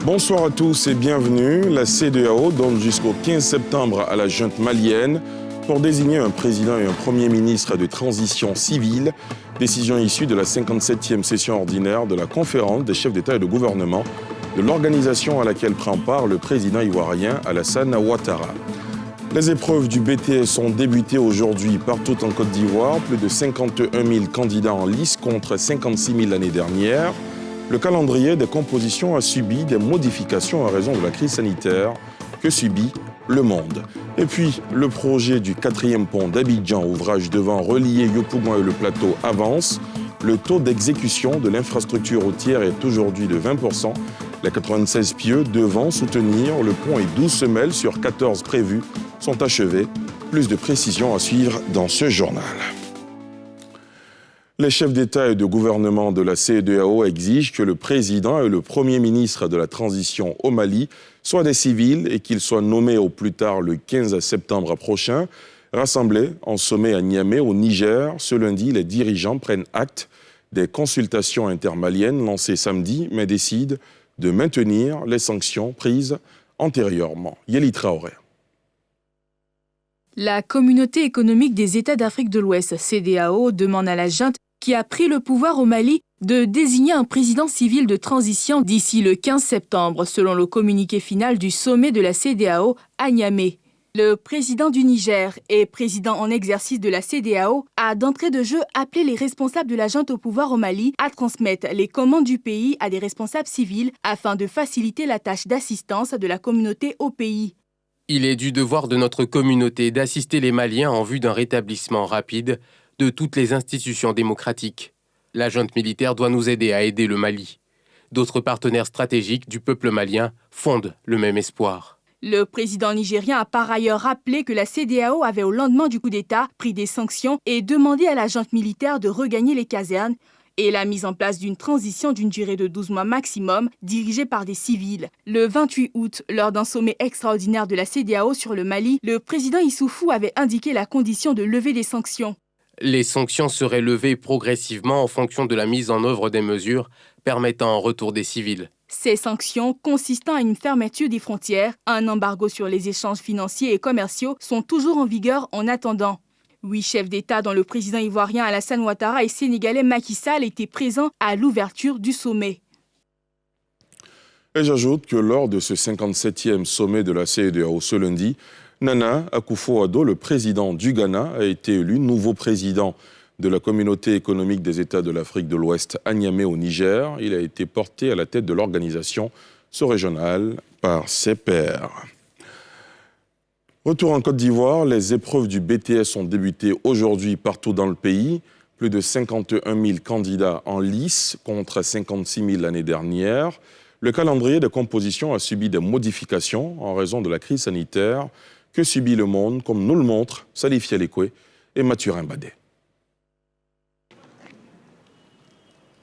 Bonsoir à tous et bienvenue. La CEDEAO donne jusqu'au 15 septembre à la junte malienne pour désigner un président et un premier ministre de transition civile. Décision issue de la 57e session ordinaire de la conférence des chefs d'État et de gouvernement de l'organisation à laquelle prend part le président ivoirien Alassane Ouattara. Les épreuves du BTS ont débuté aujourd'hui partout en Côte d'Ivoire. Plus de 51 000 candidats en lice contre 56 000 l'année dernière. Le calendrier des compositions a subi des modifications en raison de la crise sanitaire que subit le monde. Et puis, le projet du 4e pont d'Abidjan, ouvrage devant relier Yopougon et le plateau, avance. Le taux d'exécution de l'infrastructure routière est aujourd'hui de 20%. Les 96 pieux devant soutenir le pont et 12 semelles sur 14 prévus sont achevés. Plus de précisions à suivre dans ce journal. Les chefs d'État et de gouvernement de la CEDEAO exigent que le président et le premier ministre de la transition au Mali soient des civils et qu'ils soient nommés au plus tard le 15 septembre prochain. Rassemblés en sommet à Niamey, au Niger, ce lundi, les dirigeants prennent acte des consultations intermaliennes lancées samedi, mais décident de maintenir les sanctions prises antérieurement. Yeli Traoré. La Communauté économique des États d'Afrique de l'Ouest, CEDEAO, demande à la junte qui a pris le pouvoir au Mali de désigner un président civil de transition d'ici le 15 septembre, selon le communiqué final du sommet de la CEDEAO à Niamey. Le président du Niger et président en exercice de la CEDEAO a d'entrée de jeu appelé les responsables de la junte au pouvoir au Mali à transmettre les commandes du pays à des responsables civils afin de faciliter la tâche d'assistance de la communauté au pays. Il est du devoir de notre communauté d'assister les Maliens en vue d'un rétablissement rapide de toutes les institutions démocratiques. La junte militaire doit nous aider à aider le Mali. D'autres partenaires stratégiques du peuple malien fondent le même espoir. Le président nigérien a par ailleurs rappelé que la CEDEAO avait au lendemain du coup d'État pris des sanctions et demandé à la junte militaire de regagner les casernes et la mise en place d'une transition d'une durée de 12 mois maximum, dirigée par des civils. Le 28 août, lors d'un sommet extraordinaire de la CEDEAO sur le Mali, le président Issoufou avait indiqué la condition de lever des sanctions. Les sanctions seraient levées progressivement en fonction de la mise en œuvre des mesures permettant un retour des civils. Ces sanctions, consistant à une fermeture des frontières, un embargo sur les échanges financiers et commerciaux, sont toujours en vigueur en attendant. 8 chefs d'État, dont le président ivoirien Alassane Ouattara et sénégalais Macky Sall, étaient présents à l'ouverture du sommet. Et j'ajoute que lors de ce 57e sommet de la CEDEAO ce lundi, Nana Akufo-Addo, le président du Ghana, a été élu nouveau président de la Communauté économique des États de l'Afrique de l'Ouest à Niamey au Niger. Il a été porté à la tête de l'organisation sous-régionale par ses pairs. Retour en Côte d'Ivoire, les épreuves du BTS ont débuté aujourd'hui partout dans le pays. Plus de 51 000 candidats en lice contre 56 000 l'année dernière. Le calendrier de composition a subi des modifications en raison de la crise sanitaire que subit le monde, comme nous le montrent Salif Yalekwe et Mathurin Badé.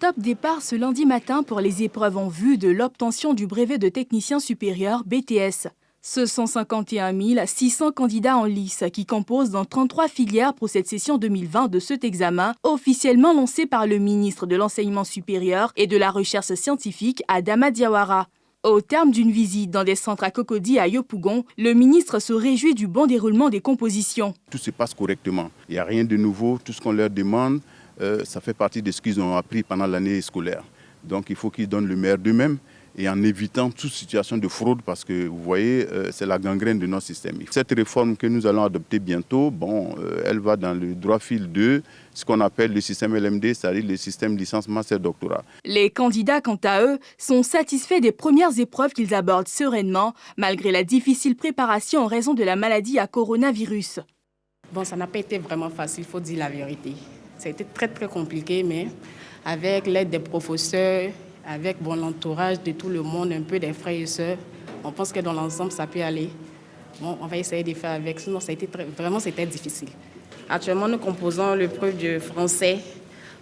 Top départ ce lundi matin pour les épreuves en vue de l'obtention du brevet de technicien supérieur BTS. Ce sont 51 600 candidats en lice qui composent dans 33 filières pour cette session 2020 de cet examen, officiellement lancé par le ministre de l'Enseignement supérieur et de la Recherche scientifique, Adama Diawara. Au terme d'une visite dans des centres à Cocody à Yopougon, le ministre se réjouit du bon déroulement des compositions. Tout se passe correctement. Il n'y a rien de nouveau. Tout ce qu'on leur demande, ça fait partie de ce qu'ils ont appris pendant l'année scolaire. Donc il faut qu'ils donnent le meilleur d'eux-mêmes et en évitant toute situation de fraude parce que vous voyez, c'est la gangrène de notre système. Cette réforme que nous allons adopter bientôt, elle va dans le droit fil de ce qu'on appelle le système LMD, c'est-à-dire le système licence master doctorat. Les candidats, quant à eux, sont satisfaits des premières épreuves qu'ils abordent sereinement, malgré la difficile préparation en raison de la maladie à coronavirus. Ça n'a pas été vraiment facile, il faut dire la vérité. Ça a été très très compliqué, mais avec l'aide des professeurs, avec l'entourage de tout le monde, un peu des frères et sœurs, on pense que dans l'ensemble, ça peut aller. On va essayer de faire avec, sinon ça a été vraiment c'était difficile. Actuellement, nous composons l'épreuve du français.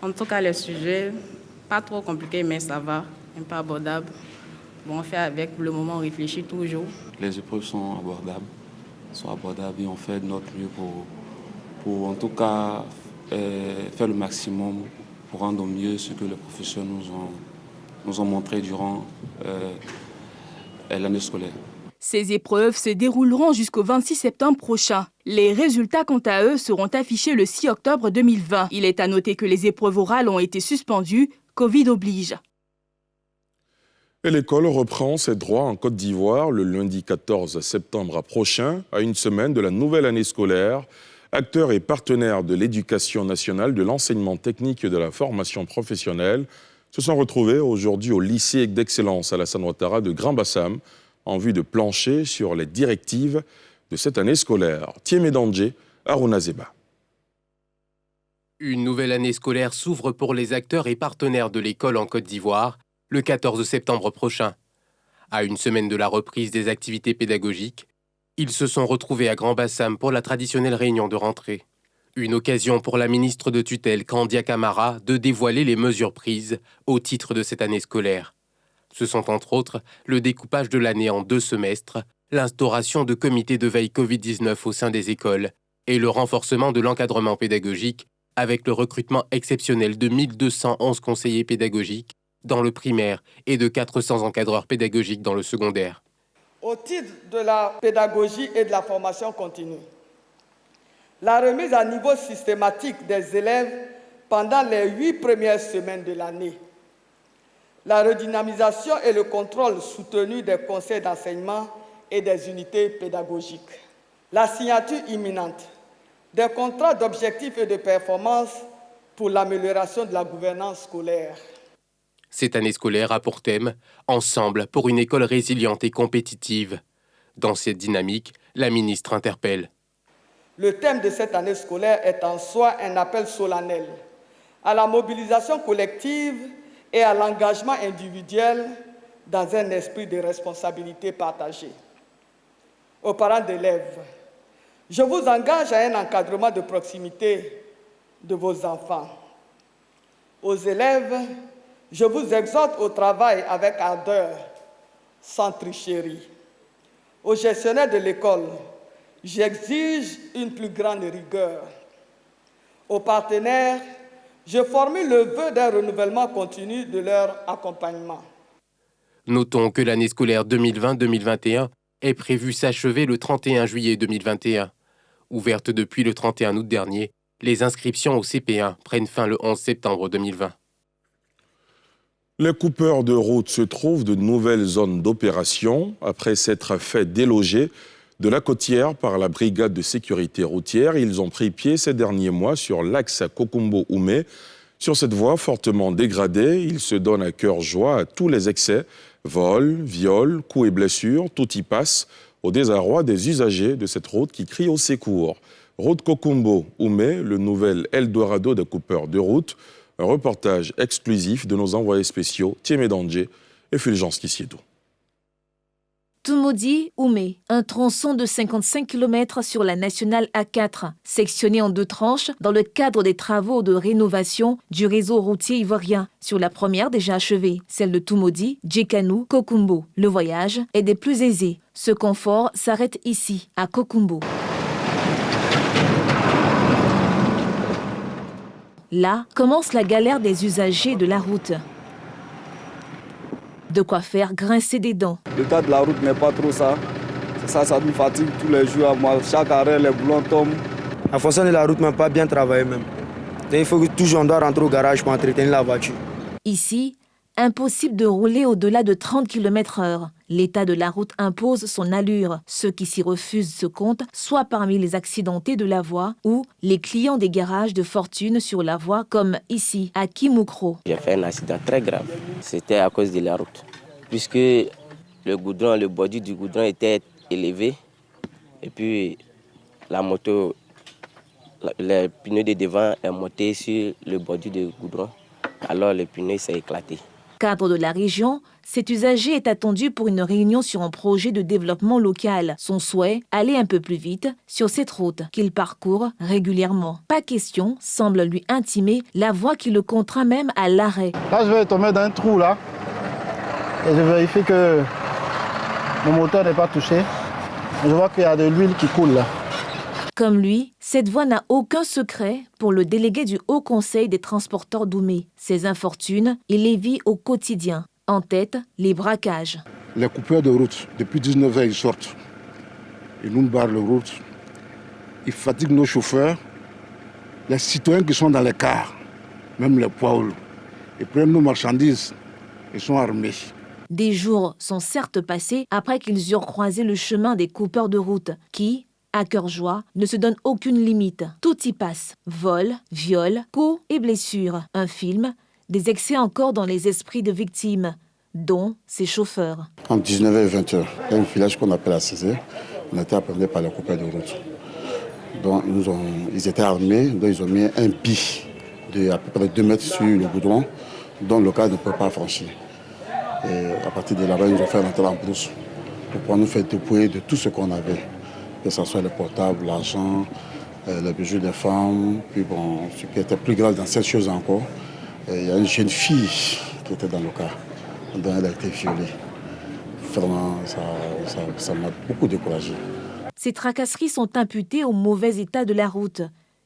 En tout cas, le sujet, pas trop compliqué, mais ça va, un peu abordable. On fait avec, pour le moment, on réfléchit toujours. Les épreuves sont abordables et on fait de notre mieux pour en tout cas, faire le maximum pour rendre au mieux ce que les professeurs nous ont montré durant l'année scolaire. Ces épreuves se dérouleront jusqu'au 26 septembre prochain. Les résultats, quant à eux, seront affichés le 6 octobre 2020. Il est à noter que les épreuves orales ont été suspendues, Covid oblige. Et l'école reprend ses droits en Côte d'Ivoire le lundi 14 septembre prochain, à une semaine de la nouvelle année scolaire. Acteurs et partenaires de l'éducation nationale, de l'enseignement technique et de la formation professionnelle se sont retrouvés aujourd'hui au lycée d'excellence Alassane Ouattara de Grand-Bassam en vue de plancher sur les directives de cette année scolaire. Thiemé Dandje, Aruna Zeba. Une nouvelle année scolaire s'ouvre pour les acteurs et partenaires de l'école en Côte d'Ivoire le 14 septembre prochain. À une semaine de la reprise des activités pédagogiques, ils se sont retrouvés à Grand-Bassam pour la traditionnelle réunion de rentrée. Une occasion pour la ministre de tutelle Kandia Camara de dévoiler les mesures prises au titre de cette année scolaire. Ce sont entre autres le découpage de l'année en 2 semestres, l'instauration de comités de veille Covid-19 au sein des écoles et le renforcement de l'encadrement pédagogique avec le recrutement exceptionnel de 1211 conseillers pédagogiques dans le primaire et de 400 encadreurs pédagogiques dans le secondaire. Au titre de la pédagogie et de la formation continue, la remise à niveau systématique des élèves pendant les 8 premières semaines de l'année, la redynamisation et le contrôle soutenu des conseils d'enseignement et des unités pédagogiques, la signature imminente des contrats d'objectifs et de performance pour l'amélioration de la gouvernance scolaire. Cette année scolaire a pour thème « Ensemble pour une école résiliente et compétitive ». Dans cette dynamique, la ministre interpelle. Le thème de cette année scolaire est en soi un appel solennel à la mobilisation collective et à l'engagement individuel dans un esprit de responsabilité partagée. Aux parents d'élèves, je vous engage à un encadrement de proximité de vos enfants. Aux élèves, je vous exhorte au travail avec ardeur, sans tricherie. Aux gestionnaires de l'école, j'exige une plus grande rigueur. Aux partenaires, je formule le vœu d'un renouvellement continu de leur accompagnement. Notons que l'année scolaire 2020-2021 est prévue s'achever le 31 juillet 2021. Ouverte depuis le 31 août dernier, les inscriptions au CP1 prennent fin le 11 septembre 2020. Les coupeurs de route se trouvent de nouvelles zones d'opération après s'être fait déloger de la côtière par la brigade de sécurité routière. Ils ont pris pied ces derniers mois sur l'axe Kokumbo-Oumé. Sur cette voie fortement dégradée, ils se donnent à cœur joie à tous les excès, vols, viols, coups et blessures, tout y passe au désarroi des usagers de cette route qui crient au secours. Route Kokumbo-Oumé, le nouvel Eldorado des coupeurs de route. Un reportage exclusif de nos envoyés spéciaux Thiemé Dandje et Fulgence Kissiedou. Toumoudi-Oumé, un tronçon de 55 km sur la nationale A4, sectionné en 2 tranches dans le cadre des travaux de rénovation du réseau routier ivoirien. Sur la première déjà achevée, celle de Toumoudi, Djekanou, Kokumbo. Le voyage est des plus aisés. Ce confort s'arrête ici, à Kokumbo. Là commence la galère des usagers de la route. De quoi faire grincer des dents. L'état de la route n'est pas trop ça. Ça nous fatigue tous les jours. Moi, chaque arrêt, les boulons tombent. En fonction de la route, même pas bien travailler même. Il faut que toujours on doit rentrer au garage pour entretenir la voiture. Ici, impossible de rouler au-delà de 30 km/h. L'état de la route impose son allure. Ceux qui s'y refusent se comptent soit parmi les accidentés de la voie ou les clients des garages de fortune sur la voie, comme ici, à Kimoukro. J'ai fait un accident très grave. C'était à cause de la route. Puisque le goudron, le bordure du goudron était élevé. Et puis, la moto, le pneu de devant est monté sur le bordure du goudron. Alors, le pneu s'est éclaté. Cadre de la région, cet usager est attendu pour une réunion sur un projet de développement local. Son souhait, aller un peu plus vite sur cette route qu'il parcourt régulièrement. Pas question, semble lui intimer la voie qui le contraint même à l'arrêt. Là, je vais tomber dans un trou là et je vérifie que mon moteur n'est pas touché. Je vois qu'il y a de l'huile qui coule là. Comme lui, cette voie n'a aucun secret pour le délégué du Haut Conseil des transporteurs d'Oumé. Ces infortunes, il les vit au quotidien. En tête, les braquages. Les coupeurs de route, depuis 19 h, ils sortent. Ils nous barrent la route. Ils fatiguent nos chauffeurs. Les citoyens qui sont dans les cars, même les poids lourds, ils prennent nos marchandises. Ils sont armés. Des jours sont certes passés après qu'ils eurent croisé le chemin des coupeurs de route qui, à cœur joie, ne se donnent aucune limite. Tout y passe. Vol, viol, coups et blessures. Un film, des excès encore dans les esprits de victimes, dont ces chauffeurs. Entre 19h et 20h, il y a un village qu'on appelle Assisé. On était appelés par les coupeurs de route. Donc ils étaient armés, donc ils ont mis un pi de à peu près 2 mètres sur le goudron, dont le cas ne peut pas franchir. Et à partir de là-bas, ils nous ont fait rentrer en brousse pour pouvoir nous faire dépouiller de tout ce qu'on avait, que ce soit les portables, l'argent, les bijoux des femmes. Puis bon, ce qui était plus grave dans cette chose encore, il y a une jeune fille qui était dans le cas, dont elle a été violée. Vraiment, ça m'a beaucoup découragé. Ces tracasseries sont imputées au mauvais état de la route.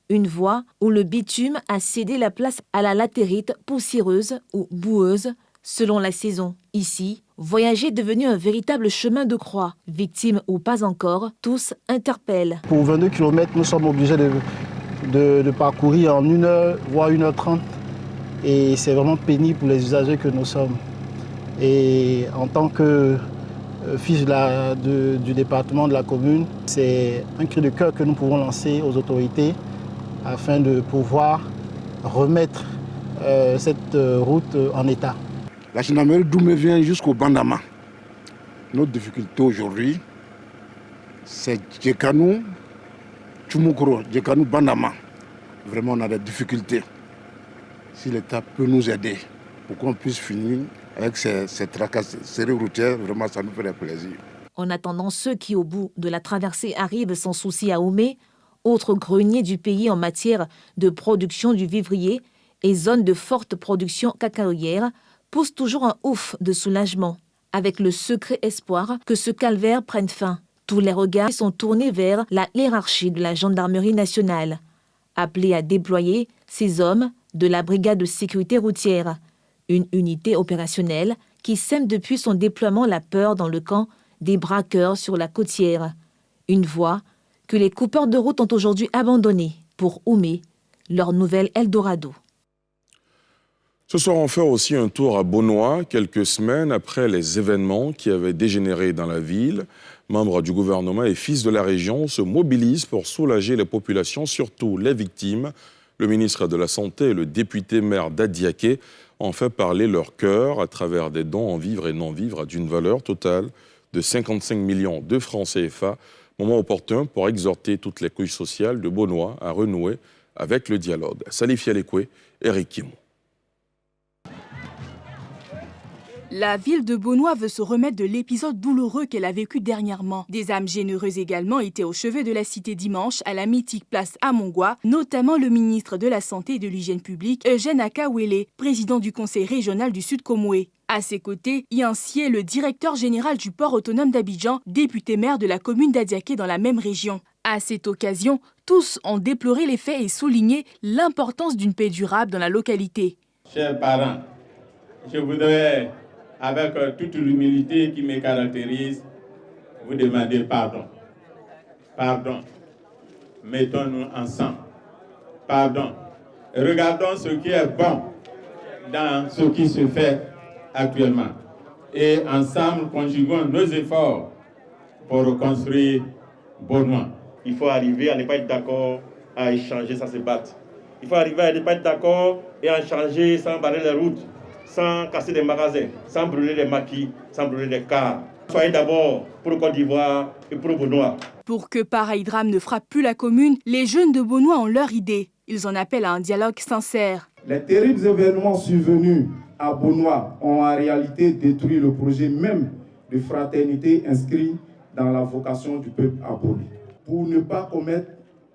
Une voie où le bitume a cédé la place à la latérite poussiéreuse ou boueuse, selon la saison. Ici, voyager est devenu un véritable chemin de croix. Victimes ou pas encore, tous interpellent. Pour 22 km, nous sommes obligés de parcourir en 1 heure, voire 1h30. Et c'est vraiment pénible pour les usagers que nous sommes. Et en tant que fils du département, de la commune, c'est un cri de cœur que nous pouvons lancer aux autorités afin de pouvoir remettre cette route en état. La gendarmerie d'Oumé vient jusqu'au Bandama. Notre difficulté aujourd'hui, c'est Djekanou, Tchoumoukro, Djekanou, Bandama. Vraiment, on a des difficultés. Si l'État peut nous aider pour qu'on puisse finir avec ces tracasseries routières, vraiment, ça nous ferait plaisir. En attendant, ceux qui, au bout de la traversée, arrivent sans souci à Oumé, autre grenier du pays en matière de production du vivrier et zone de forte production cacaoyère, poussent toujours un ouf de soulagement, avec le secret espoir que ce calvaire prenne fin. Tous les regards sont tournés vers la hiérarchie de la gendarmerie nationale, appelée à déployer ces hommes de la brigade de sécurité routière, une unité opérationnelle qui sème depuis son déploiement la peur dans le camp des braqueurs sur la côtière. Une voie que les coupeurs de route ont aujourd'hui abandonnée pour Oumé, leur nouvel Eldorado. Ce soir, on fait aussi un tour à Beaunois, quelques semaines après les événements qui avaient dégénéré dans la ville. Membres du gouvernement et fils de la région se mobilisent pour soulager les populations, surtout les victimes. Le ministre de la Santé et le député maire d'Adiaké ont fait parler leur cœur à travers des dons en vivres et non-vivres d'une valeur totale de 55 millions de francs CFA. Moment opportun pour exhorter toutes les couches sociales de Beaunois à renouer avec le dialogue. Salif Yalekwe, Eric Kimou. La ville de Beaunois veut se remettre de l'épisode douloureux qu'elle a vécu dernièrement. Des âmes généreuses également étaient au chevet de la cité dimanche à la mythique place Amongwa, notamment le ministre de la Santé et de l'Hygiène publique, Eugène Akawele, président du conseil régional du Sud Komoué. À ses côtés, Ian Sié, le directeur général du port autonome d'Abidjan, député maire de la commune d'Adiaké dans la même région. À cette occasion, tous ont déploré les faits et souligné l'importance d'une paix durable dans la localité. Chers parents, je voudrais, avec toute l'humilité qui me caractérise, vous demander pardon. Pardon. Mettons-nous ensemble. Pardon. Regardons ce qui est bon dans ce qui se fait actuellement. Et ensemble, conjuguons nos efforts pour reconstruire Beaunois. Il faut arriver à ne pas être d'accord, à échanger sans se battre. Il faut arriver à ne pas être d'accord et à échanger sans barrer les routes, sans casser des magasins, sans brûler les maquis, sans brûler les cars. Soyez d'abord pour le Côte d'Ivoire et pour Beaunois. Pour que pareil drame ne frappe plus la commune, les jeunes de Beaunois ont leur idée. Ils en appellent à un dialogue sincère. Les terribles événements survenus à Beaunois ont en réalité détruit le projet même de fraternité inscrit dans la vocation du peuple aboli. Pour ne pas commettre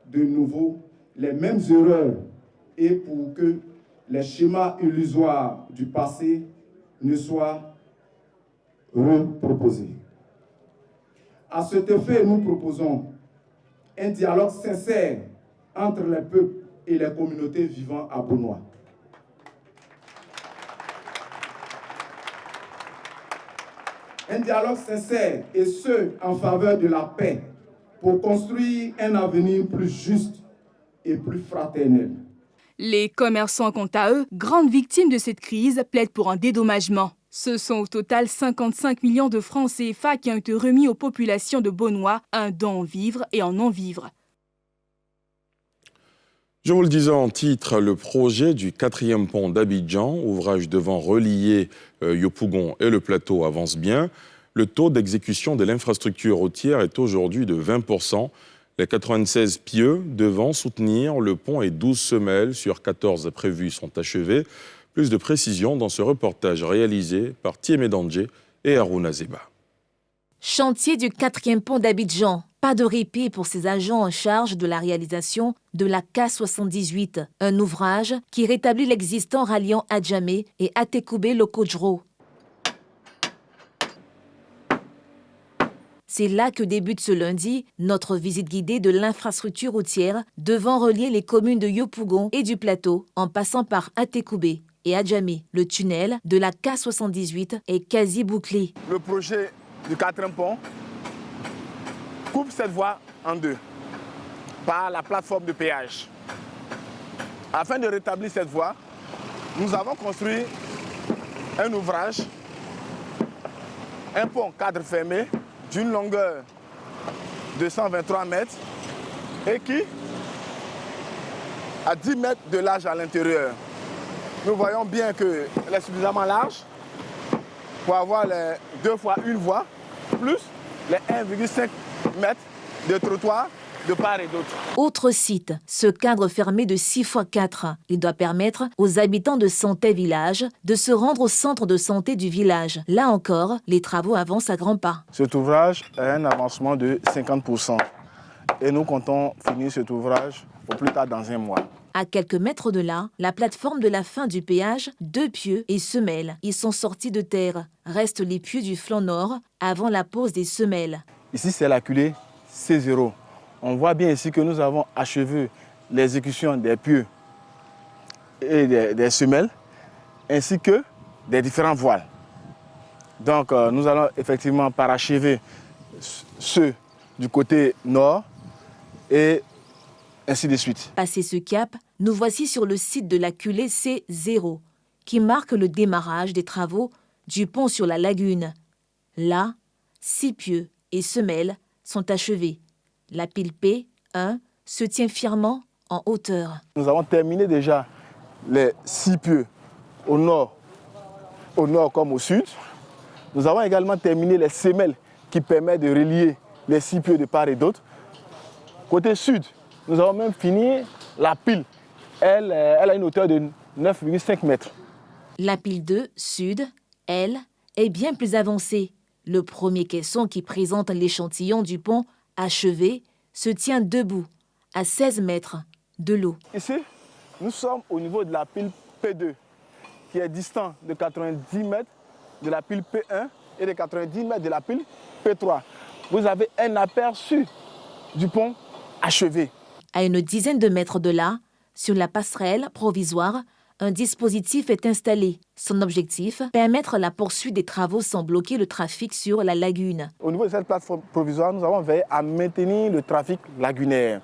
de nouveau les mêmes erreurs et pour que les schémas illusoires du passé ne soient reproposés. À cet effet, nous proposons un dialogue sincère entre les peuples et les communautés vivant à Beaunois. Un dialogue sincère et ce, en faveur de la paix, pour construire un avenir plus juste et plus fraternel. Les commerçants, quant à eux, grandes victimes de cette crise, plaident pour un dédommagement. Ce sont au total 55 millions de francs CFA qui ont été remis aux populations de Beaunois, un don en vivre et en non-vivre. Je vous le disais en titre, le projet du 4e pont d'Abidjan, ouvrage devant relier Yopougon et le plateau, avance bien. Le taux d'exécution de l'infrastructure routière est aujourd'hui de 20%. Les 96 pieux devant soutenir le pont et 12 semelles sur 14 prévues sont achevées. Plus de précisions dans ce reportage réalisé par Thiemé Dandje et Harouna Zeba. Chantier du 4e pont d'Abidjan. Pas de répit pour ses agents en charge de la réalisation de la K78, un ouvrage qui rétablit l'existant ralliant Adjamé et Atekoubé-Lokodjro. C'est là que débute ce lundi notre visite guidée de l'infrastructure routière devant relier les communes de Yopougon et du Plateau en passant par Atekoubé et Adjamé. Le tunnel de la K78 est quasi bouclé. Le projet du 4e pont coupe cette voie en deux par la plateforme de péage. Afin de rétablir cette voie, nous avons construit un ouvrage, un pont cadre fermé d'une longueur de 123 mètres et qui a 10 mètres de large à l'intérieur. Nous voyons bien qu'elle est suffisamment large pour avoir les 2 fois une voie, plus les 1,5 mètres de trottoir de part et d'autre. Autre site, ce cadre fermé de 6 x 4. Il doit permettre aux habitants de Santé Village de se rendre au centre de santé du village. Là encore, les travaux avancent à grands pas. Cet ouvrage a un avancement de 50%. Et nous comptons finir cet ouvrage au plus tard dans un mois. À quelques mètres de là, la plateforme de la fin du péage, 2 pieux et semelles. Ils sont sortis de terre. Restent les pieux du flanc nord avant la pose des semelles. Ici, c'est la culée C0. On voit bien ici que nous avons achevé l'exécution des pieux et des semelles, ainsi que des différents voiles. Donc nous allons effectivement parachever ceux du côté nord et ainsi de suite. Passé ce cap, nous voici sur le site de la culée C0, qui marque le démarrage des travaux du pont sur la lagune. Là, 6 pieux et semelles sont achevés. La pile P1 se tient fièrement en hauteur. Nous avons terminé déjà les 6 pieux au nord comme au sud. Nous avons également terminé les semelles qui permettent de relier les 6 pieux de part et d'autre. Côté sud, nous avons même fini la pile. Elle a une hauteur de 9,5 mètres. La pile 2 sud, elle, est bien plus avancée. Le premier caisson qui présente l'échantillon du pont achevé se tient debout, à 16 mètres de l'eau. Ici, nous sommes au niveau de la pile P2, qui est distant de 90 mètres de la pile P1 et de 90 mètres de la pile P3. Vous avez un aperçu du pont achevé. À une dizaine de mètres de là, sur la passerelle provisoire, un dispositif est installé. Son objectif, permettre la poursuite des travaux sans bloquer le trafic sur la lagune. Au niveau de cette plateforme provisoire, nous avons veillé à maintenir le trafic lagunaire.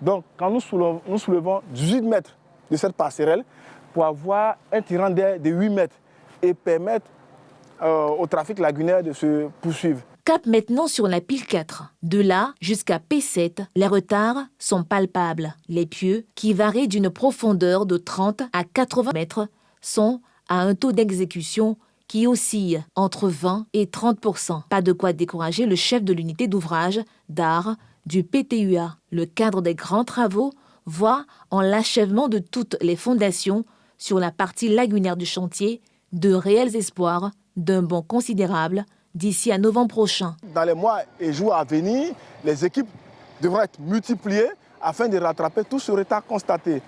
Donc, quand nous soulevons 18 mètres de cette passerelle pour avoir un tirant d'air de 8 mètres et permettre au trafic lagunaire de se poursuivre. Cap maintenant sur la pile 4. De là jusqu'à P7, les retards sont palpables. Les pieux, qui varient d'une profondeur de 30 à 80 mètres, sont à un taux d'exécution qui oscille entre 20 et 30%. Pas de quoi décourager le chef de l'unité d'ouvrage d'art du PTUA. Le cadre des grands travaux voit en l'achèvement de toutes les fondations sur la partie lagunaire du chantier de réels espoirs d'un bond considérable d'ici à novembre prochain. Dans les mois et jours à venir, les équipes devront être multipliées afin de rattraper tout ce retard constaté.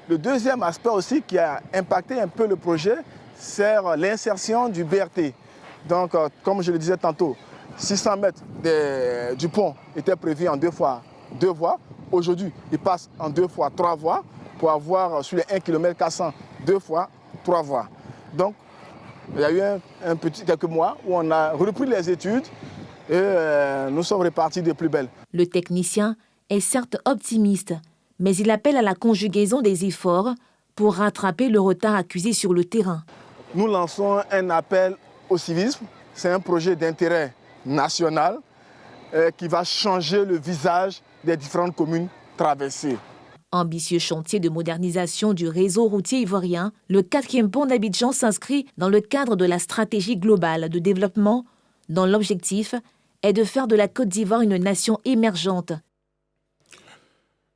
Le deuxième aspect aussi qui a impacté un peu le projet, c'est l'insertion du BRT. Donc, comme je le disais tantôt, 600 mètres du pont étaient prévus en 2 fois 2 voies. Aujourd'hui, il passe en 2 fois 3 voies pour avoir sur les 1 km 400 2 fois 3 voies. Donc, Il y a eu quelques mois où on a repris les études et nous sommes repartis de plus belle. Le technicien est certes optimiste, mais il appelle à la conjugaison des efforts pour rattraper le retard accusé sur le terrain. Nous lançons un appel au civisme. C'est un projet d'intérêt national qui va changer le visage des différentes communes traversées. Ambitieux chantier de modernisation du réseau routier ivoirien, le 4e pont d'Abidjan s'inscrit dans le cadre de la stratégie globale de développement, dont l'objectif est de faire de la Côte d'Ivoire une nation émergente.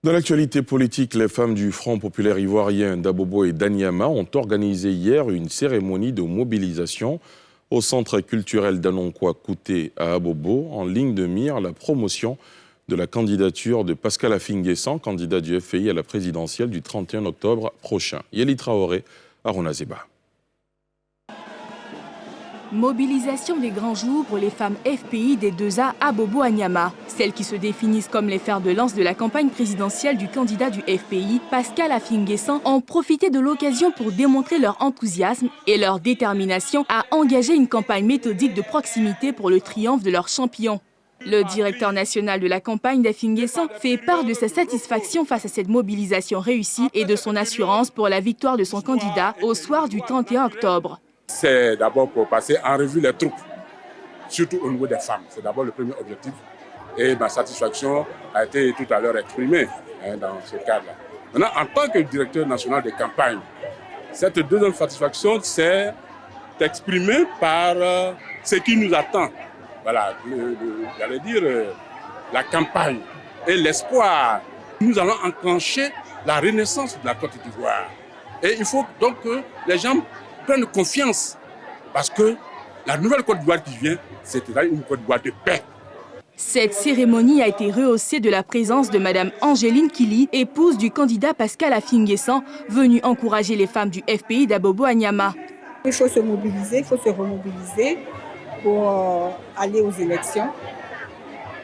Dans l'actualité politique, les femmes du Front populaire ivoirien d'Abobo et d'Anyama ont organisé hier une cérémonie de mobilisation au centre culturel d'Anonkwa-Kouté à Abobo, en ligne de mire la promotion de la candidature de Pascal Affi-N'Guessan, candidat du FPI à la présidentielle du 31 octobre prochain. Yeli Traoré, Arona Zeba. Mobilisation des grands jours pour les femmes FPI des 2A Abobo-Anyama. Celles qui se définissent comme les fers de lance de la campagne présidentielle du candidat du FPI, Pascal Affi-N'Guessan, ont profité de l'occasion pour démontrer leur enthousiasme et leur détermination à engager une campagne méthodique de proximité pour le triomphe de leur champion. Le directeur national de la campagne d'Affi-N'Guessan fait part de sa satisfaction face à cette mobilisation réussie et de son assurance pour la victoire de son candidat au soir du 31 octobre. C'est d'abord pour passer en revue les troupes, surtout au niveau des femmes. C'est d'abord le premier objectif. Et ma satisfaction a été tout à l'heure exprimée dans ce cadre-là. Maintenant, en tant que directeur national de campagne, cette deuxième satisfaction, c'est exprimée par ce qui nous attend. Voilà, j'allais dire la campagne et l'espoir. Nous allons enclencher la renaissance de la Côte d'Ivoire. Et il faut donc que les gens prennent confiance parce que la nouvelle Côte d'Ivoire qui vient, c'est une Côte d'Ivoire de paix. Cette cérémonie a été rehaussée de la présence de Mme Angéline Kili, épouse du candidat Pascal Affi-N'Guessan, venue encourager les femmes du FPI d'Abobo-Anyama. Il faut se mobiliser, il faut se remobiliser pour aller aux élections.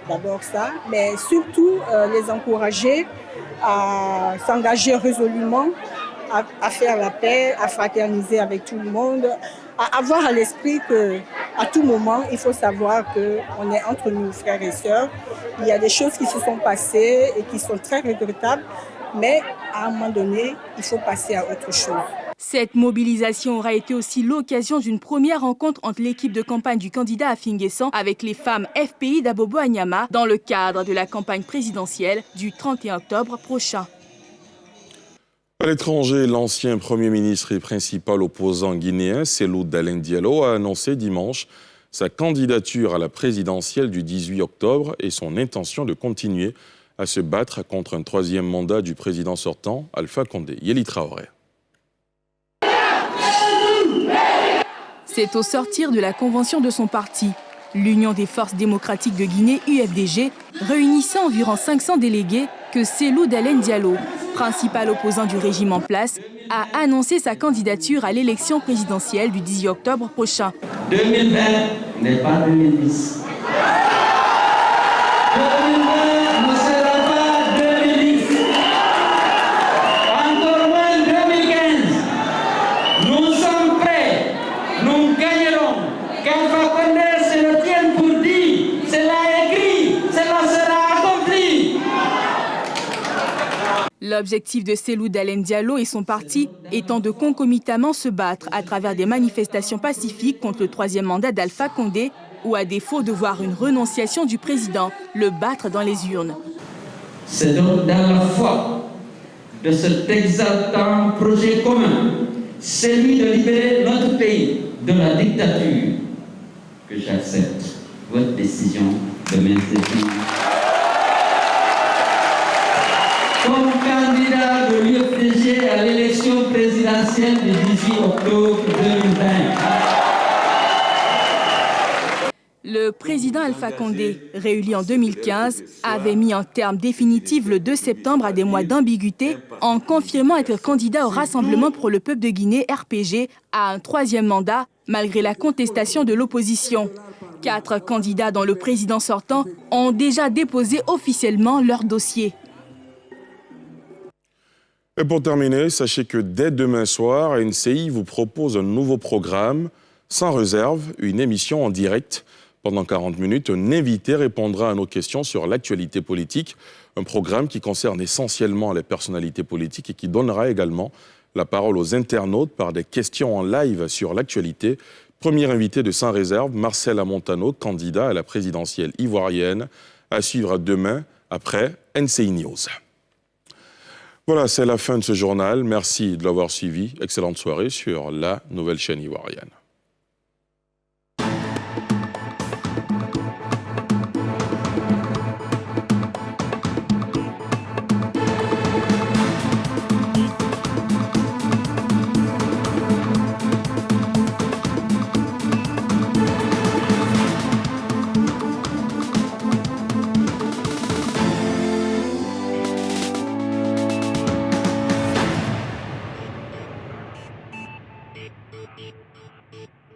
D'abord ça, mais surtout les encourager à s'engager résolument, à faire la paix, à fraterniser avec tout le monde, à avoir à l'esprit qu'à tout moment, il faut savoir qu'on est entre nous, frères et sœurs. Il y a des choses qui se sont passées et qui sont très regrettables, mais à un moment donné, il faut passer à autre chose. Cette mobilisation aura été aussi l'occasion d'une première rencontre entre l'équipe de campagne du candidat Affi-N'Guessan avec les femmes FPI d'Abobo-Anyama dans le cadre de la campagne présidentielle du 31 octobre prochain. À l'étranger, l'ancien Premier ministre et principal opposant guinéen, Cellou Dalein Diallo, a annoncé dimanche sa candidature à la présidentielle du 18 octobre et son intention de continuer à se battre contre un troisième mandat du président sortant, Alpha Condé. Yeli Traoré. C'est au sortir de la convention de son parti, l'Union des forces démocratiques de Guinée, UFDG, réunissant environ 500 délégués, que Cellou Dalein Diallo, principal opposant du régime en place, a annoncé sa candidature à l'élection présidentielle du 18 octobre prochain. 2020 n'est pas 2010. 2020 ne sera pas 2010. Encore moins 2015. Nous sommes prêts. Nous gagnerons. Qu'Alpha Condé se le tienne pour dire. Cela est écrit. Cela sera accompli. L'objectif de Cellou Dalein Diallo et son parti étant de concomitamment se battre à travers des manifestations pacifiques contre le troisième mandat d'Alpha Condé ou à défaut de voir une renonciation du président, le battre dans les urnes. C'est donc dans la foi de cet exaltant projet commun, celui de libérer notre pays de la dictature, que j'accepte votre décision de m'intégrer comme candidat de l'UFDG à l'élection présidentielle du 18 octobre 2020. Le président Alpha Condé, réélu en 2015, avait mis un terme définitif le 2 septembre à des mois d'ambiguïté en confirmant être candidat au Rassemblement pour le peuple de Guinée, RPG, à un troisième mandat, malgré la contestation de l'opposition. 4 candidats dont le président sortant ont déjà déposé officiellement leur dossier. Et pour terminer, sachez que dès demain soir, NCI vous propose un nouveau programme, Sans réserve, une émission en direct. Pendant 40 minutes, un invité répondra à nos questions sur l'actualité politique, un programme qui concerne essentiellement les personnalités politiques et qui donnera également la parole aux internautes par des questions en live sur l'actualité. Premier invité de Sans réserve, Marcel Amontano, candidat à la présidentielle ivoirienne, à suivre demain après NCI News. Voilà, c'est la fin de ce journal. Merci de l'avoir suivi. Excellente soirée sur la nouvelle chaîne ivoirienne. Beep.